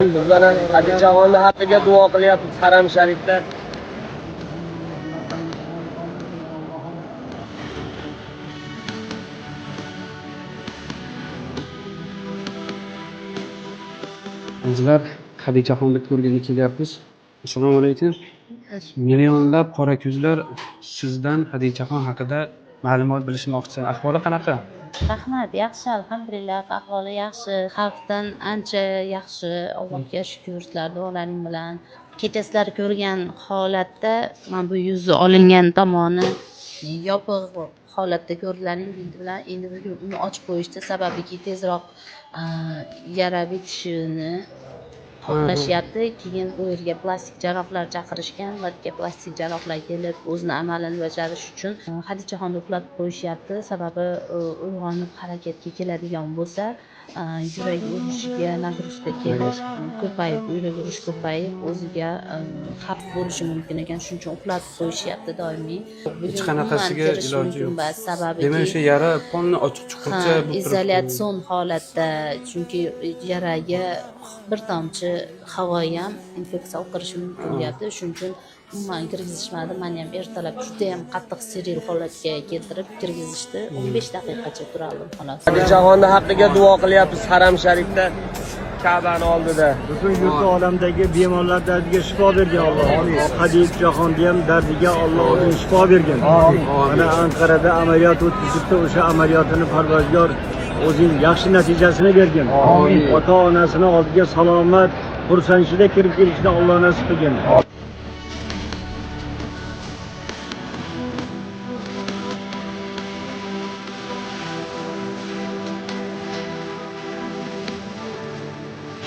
Bizlar Hadichaxonni haqqiga duo qilyapmiz Haram Sharifda. Bizlar Hadichaxonni ko'rgani kelyapmiz. Assalomu alaykum. Millionlab qora ko'zlar sizdan Hadichaxon haqida ma'lumot bilishmoqchi. Ahvoli qanaqa? Rahmat, yaxshi, alhamdulillah, ahvoli yaxshi. Xalqdan ancha yaxshi, Allohga shukrlar, duolaring bilan. Kechasizlar ko'rgan holatda mana bu yuzi olingan tomoni yopiq holatda ko'rdilaring bilan endi uni ochib qo'yishdi, sababiki tezroq yara bitishini xohlashyapti. Keyin bu yerga plastik jarrohlar chaqirishgan va plastik jarrohlar kelib o'zini amalini bajarish uchun Hadichaxonni uxlatib qo'yishyapti. Sababi uyg'onib harakatga keladigan bo'lsa yurak urishiga nagruzka kelib ko'payib, yurak urishi ko'payib o'ziga xavf bo'lishi mumkin ekan. Shuning uchun uxlatib qo'yishyapti doimiy. Hech qanaqasiga iloji yo'q. Sababi Demak, o'sha yara polni ochiq chuqurcha bo'lib izolyatsion holatda, chunki yaraga bir tomchi havo ham infeksiya oqirishi mumkin deyapti. Shuning uchun umuman kirgizishmadi. Meni ham ertalab juda ham qattiq steril holatga keltirib kirgizishdi. 15 daqiqacha turaldim xolos. Hadichaxonni haqqiga duo qilyapmiz Haram Sharifda, Ka'bani oldida. Butun yurti olamdagi bemorlar dardiga shifo bergan Alloh. Hadichaxonni ham dardiga Alloh o'zi shifo bergan. Mana Anqarada amaliyot o'tkazibdi, o'sha amaliyotini Parvardigor o'zining yaxshi natijasini bergan. Ota-onasini oldiga salomat, xursandchilikda kirib kelishni Alloh nasib qilgan.